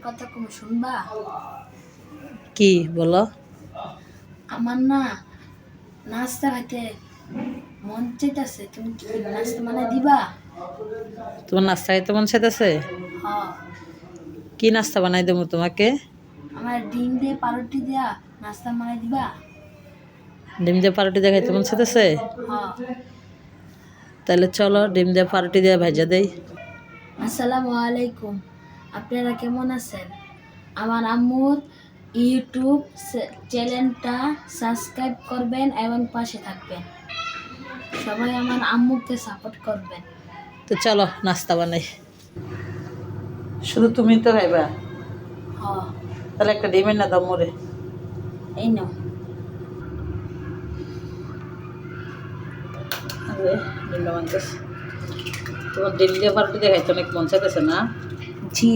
কথা কম শুনবা? কি বলো? আমার না নাস্তা খাইতে মন চাইতেছে, তুমি কি নাস্তা বানাই দিবা? তোমার নাস্তা খাইতে মন চাইতেছে? হ্যাঁ, কি নাস্তা বানাই দেবো তোমাকে? আমার ডিম দিয়ে পাউরুটি দিয়া নাস্তা বানাই দিবা? ডিম দিয়ে পাউরুটি দিয়ে খাইতে মন চাইতেছে? হ্যাঁ। তাহলে চলো ডিম দিয়ে পাউরুটি দিয়ে ভাজা দেই। আসসালামু আলাইকুম, আপনারা কেমন আছেন? আমার আম্মুর ইউটিউব চ্যানেলটা সাবস্ক্রাইব করবেন এবং পাশে থাকবেন। সবাই আমার আম্মুকে সাপোর্ট করবেন। তো চলো নাস্তা বানাই। শুধু তুমি তো খাইবা? হ্যাঁ, তাহলে একটা ডিমের না দাও মোরে। এই নাও। ডিমটা বানতেছে। তোমার ডিম দিয়ে পাউরুটি দিয়ে খাইতে অনেক মন চাইতেছে না? জি।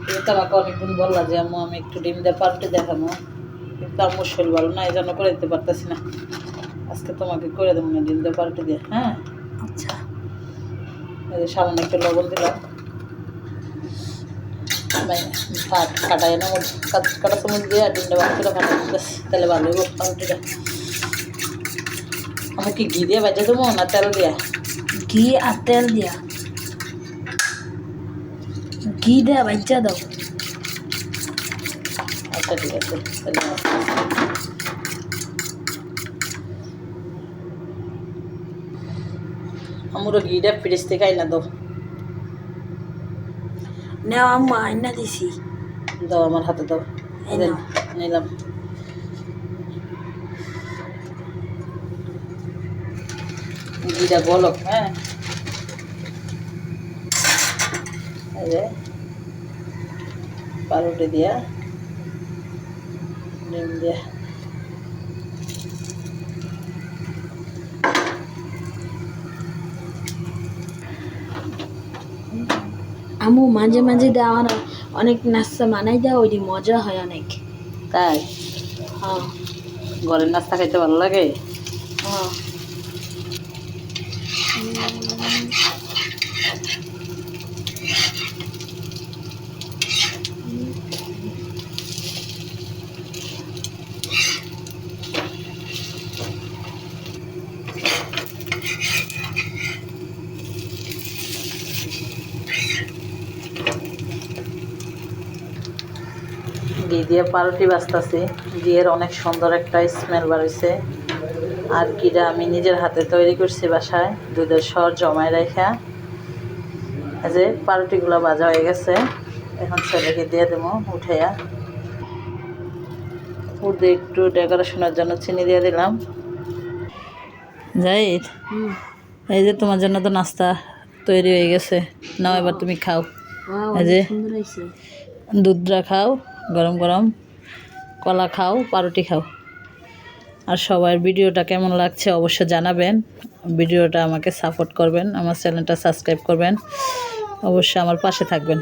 তুমি তো আমাকে অনেকদিন বললা যে আম্মু আমি একটু ডিম দিয়ে পাউরুটি দেখাবো, কিন্তু আম্মুর শরীর ভালো না, এই জন্য করে দিতে পারতেছি না। আজকে তোমাকে করে দেবো না ডিম দিয়ে পাউরুটি দিয়ে। হ্যাঁ, আচ্ছা। এই যে সামান্য একটু লবণ দিলাম, ভাত কাটাই না কাটা চামচ দিয়ে ডিমটা পাউরুটিটা ফাটা দিতেছি, তাহলে ভালো হইব পাউরুটিটা। আমি কি ঘি দিয়ে বাজে দেবো না তেল দিয়া? ঘি আর তেল দিয়া। ঘি দেয়া বাচ্চা দাও। আচ্ছা ঠিক আছে, তাহলে আমার ঘিটা ফ্রিজ থেকে আইনা দাও। নেও আম্মা, আইনা দিছি। দাও আমার হাতে দাও। এই নাও। নিলাম। ঘিটা বলক। হ্যাঁ, এই যে পাউরুটি দিয়া ডিম দিয়া আম্মু মাঝে মাঝে আমার অনেক নাস্তা বানাই দেওয়া, ওইটি মজা হয় অনেক। তাই? হ্যাঁ। ঘরের নাস্তা খাইতে ভালো লাগে? হ্যাঁ। ঘি দিয়ে পাউরুটি বাজতেছি, ঘিয়ের অনেক সুন্দর একটা স্মেল বাড়ছে। আর ঘিটা আমি নিজের হাতে তৈরি করছি বাসায়, দুধের সর জমায় রেখা। এই যে পাউরুটিগুলো ভাজা হয়ে গেছে, এখন ছেলেকে দিয়ে দেবো উঠাইয়া। উপরে একটু ডেকোরেশনের জন্য চিনি দিয়ে দিলাম। জাহিদ, এই যে তোমার জন্য তো নাস্তা তৈরি হয়ে গেছে, নাও এবার তুমি খাও। এই যে দুধটা খাও গরম গরম, কলা খাও, পাউরুটি খাও। আর সবার ভিডিওটা কেমন লাগছে অবশ্যই জানাবেন। ভিডিওটা আমাকে সাপোর্ট করবেন, আমার চ্যানেলটা সাবস্ক্রাইব করবেন, অবশ্যই আমার পাশে থাকবেন।